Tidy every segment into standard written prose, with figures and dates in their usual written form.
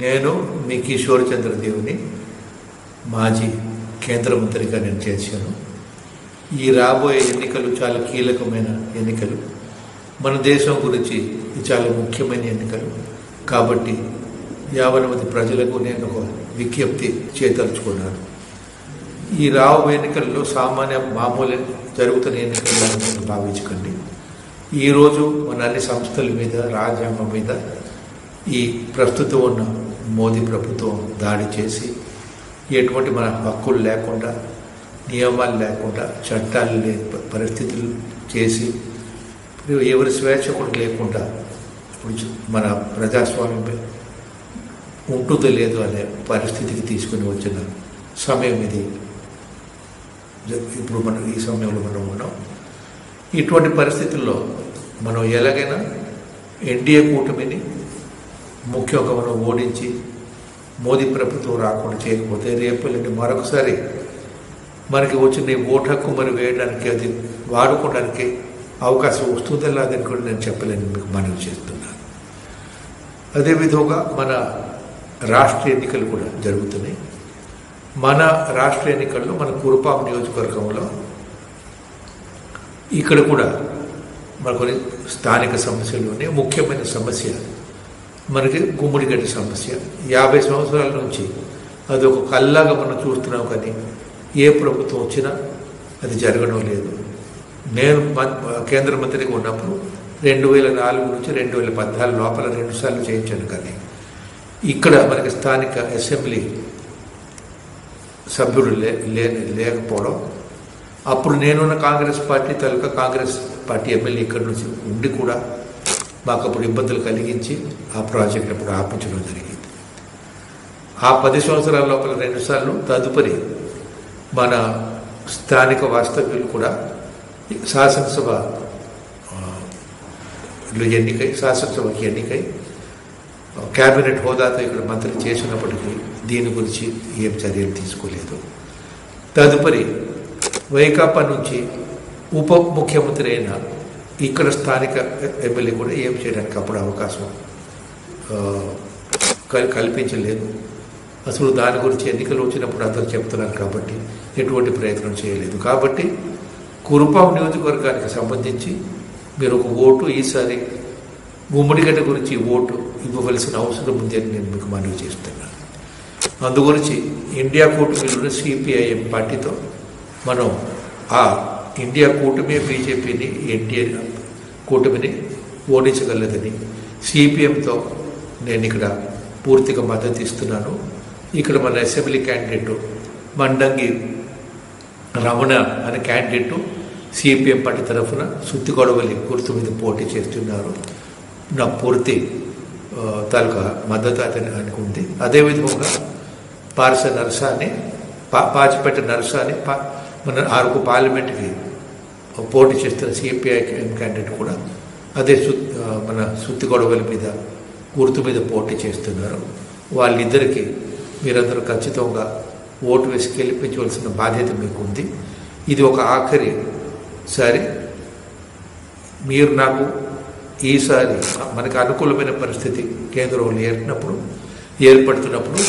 నేను మీ కిషోర్ చంద్రదేవ్ని మాజీ కేంద్ర మంత్రిగా నేను చేశాను. ఈ రాబోయే ఎన్నికలు చాలా కీలకమైన ఎన్నికలు. మన దేశం గురించి ఇది చాలా ముఖ్యమైన ఎన్నికలు. కాబట్టి 50 మంది ప్రజలకు నేను ఒక విజ్ఞప్తి చేయదలుచుకున్నాను. ఈ రాబోయే ఎన్నికల్లో మామూలు జరుగుతున్న ఎన్నికలను భావించకండి. ఈరోజు మన అన్ని సంస్థల మీద, రాజ్యాంగం మీద ఈ ప్రస్తుతం ఉన్న మోదీ ప్రభుత్వం దాడి చేసి ఎటువంటి మన హక్కులు లేకుండా, నియమాలు లేకుండా, చట్టాలు లేని పరిస్థితులు చేసి ఎవరి స్వేచ్ఛ కూడా లేకుండా మన ప్రజాస్వామ్యం ఉంటుందో లేదో అనే పరిస్థితికి తీసుకుని వచ్చిన సమయం ఇది. ఇప్పుడు మనం ఈ సమయంలో మనం ఉన్నాం. ఇటువంటి పరిస్థితుల్లో మనం ఎలాగైనా ఎన్డీఏ కూటమిని ముఖ్యంగా మనం ఓడించి మోదీ ప్రభుత్వం రాకుండా చేయకపోతే రేపు మరొకసారి మనకి వచ్చిన ఓటు హక్కు మరి వేయడానికి, అది వాడుకోవడానికి అవకాశం వస్తుందో లేదని కూడా నేను చెప్పలేని మీకు మనవి చేస్తున్నాను. అదేవిధంగా మన రాష్ట్ర ఎన్నికలు కూడా జరుగుతున్నాయి. మన రాష్ట్ర ఎన్నికల్లో మన కురుపాం నియోజకవర్గంలో ఇక్కడ కూడా మన కొన్ని స్థానిక సమస్యలు ఉన్నాయి. ముఖ్యమైన సమస్య మనకి గుమ్మడిగడ్డ సమస్య. 50 సంవత్సరాల నుంచి అది ఒక కల్లాగా మనం చూస్తున్నాం, కానీ ఏ ప్రభుత్వం వచ్చినా అది జరగడం లేదు. నేను కేంద్ర మంత్రిగా ఉన్నప్పుడు 2004 నుంచి 2014 లోపల 2 సార్లు చేయించాను. కానీ ఇక్కడ మనకి స్థానిక అసెంబ్లీ సభ్యుడు లేకపోవడం, అప్పుడు నేనున్న కాంగ్రెస్ పార్టీ ఎమ్మెల్యే ఇక్కడ నుంచి ఉండి కూడా మాకు అప్పుడు ఇబ్బందులు కలిగించి ఆ ప్రాజెక్ట్ అప్పుడు ఆపించడం జరిగింది. ఆ 10 సంవత్సరాల లోపల 2 సార్లు తదుపరి మన స్థానిక వాస్తవ్యులు కూడా శాసనసభకి ఎన్నికై క్యాబినెట్ హోదాతో ఇక్కడ మంత్రి చేసినప్పటికీ దీని గురించి ఏం చర్యలు తీసుకోలేదు. తదుపరి వైకాపా నుంచి ఉప ముఖ్యమంత్రి అయిన ఇక్కడ స్థానిక ఎమ్మెల్యే కూడా ఏం చేయడానికి అప్పుడు అవకాశం కల్పించలేదు. అసలు దాని గురించి ఎన్నికలు వచ్చినప్పుడు అందరూ చెప్తున్నారు కాబట్టి ఎటువంటి ప్రయత్నం చేయలేదు. కాబట్టి కురుపాం నియోజకవర్గానికి సంబంధించి మీరు ఒక ఓటు ఈసారి గుమ్మడిగడ్డ గురించి ఓటు ఇవ్వవలసిన అవసరం ఉంది అని నేను మీకు మనవి చేస్తున్నాను. అందుగురించి ఇండియా కూటమిలోని సిపిఐఎం పార్టీతో మనం ఆ ఇండియా కూటమి బీజేపీని, ఎన్డీఏ కూటమిని ఓడించగలదని సిపిఎంతో నేను ఇక్కడ పూర్తిగా మద్దతు ఇస్తున్నాను. ఇక్కడ మన అసెంబ్లీ క్యాండిడేటు మండంగి రమణ అనే క్యాండిడేటు సిపిఎం పార్టీ తరఫున సుత్తిగొడవలి గుర్తు మీద పోటీ చేస్తున్నారు. నా పూర్తి తాలూకా మద్దతు అతని అనుకుంది. అదేవిధంగా పాచిపెట్ట నరసాని మన అరకు పార్లమెంట్కి పోటీ చేస్తున్న సిపిఐఎం క్యాండిడేట్ కూడా అదే మన సుత్తిగొడవలి మీద గుర్తు మీద పోటీ చేస్తున్నారు. వాళ్ళిద్దరికీ మీరందరూ ఖచ్చితంగా ఓటు వేసి గెలిపించవలసిన బాధ్యత మీకు ఉంది. ఇది ఒక ఆఖరిసారి. మీరు నాకు ఈసారి మనకు అనుకూలమైన పరిస్థితి కేంద్రంలో ఏర్పడుతున్నప్పుడు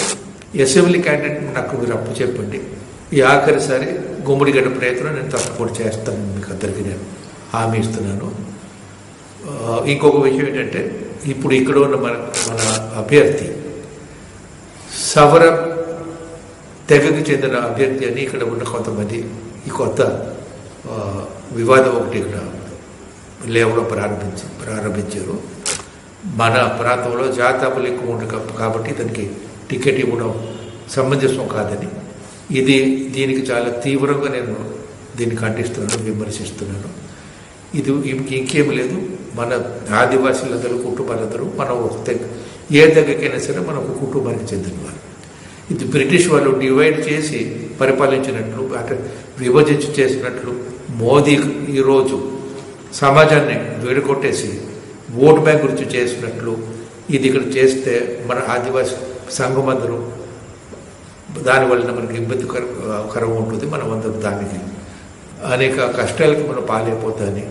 అసెంబ్లీ క్యాండిడేట్ నాకు మీరు అప్పు చెప్పండి. ఈ ఆఖరిసారి గుమ్మడిగడ్డ ప్రయత్నం నేను తప్పకుండా చేస్తాను, మీకు అందరికీ నేను హామీ ఇస్తున్నాను. ఇంకొక విషయం ఏంటంటే, ఇప్పుడు ఇక్కడ ఉన్న మన అభ్యర్థి సవర తెగకి చెందిన అభ్యర్థి అని ఇక్కడ ఉన్న కొంతమంది ఈ కొత్త వివాదం ఒకటి ఇక్కడ లేవడం ప్రారంభించారు. మన ప్రాంతంలో జాతాపులు ఎక్కువ ఉండే కాబట్టి దానికి టికెట్ ఇవ్వడం సమంజసం కాదని, దీనికి చాలా తీవ్రంగా నేను దీన్ని ఖండిస్తున్నాను, విమర్శిస్తున్నాను. ఇది ఇంకేం లేదు. మన ఆదివాసీలందరూ, కుటుంబాలందరూ మనం ఏ దగ్గరికైనా సరే మన ఒక కుటుంబానికి చెందినవారు. ఇది బ్రిటిష్ వాళ్ళు డివైడ్ చేసి పరిపాలించినట్లు, అటు విభజించి చేసినట్లు మోదీ ఈరోజు సమాజాన్ని వేడుకొట్టేసి ఓటు బ్యాంక్ గురించి చేసినట్లు ఇది ఇక్కడ చేస్తే మన ఆదివాసీ సంఘం అందరూ దానివల్ల మనకి ఇబ్బందికరంగా ఉంటుంది. మనం అందరూ దానికి అనేక కష్టాలకి మనం పాలైపోతామని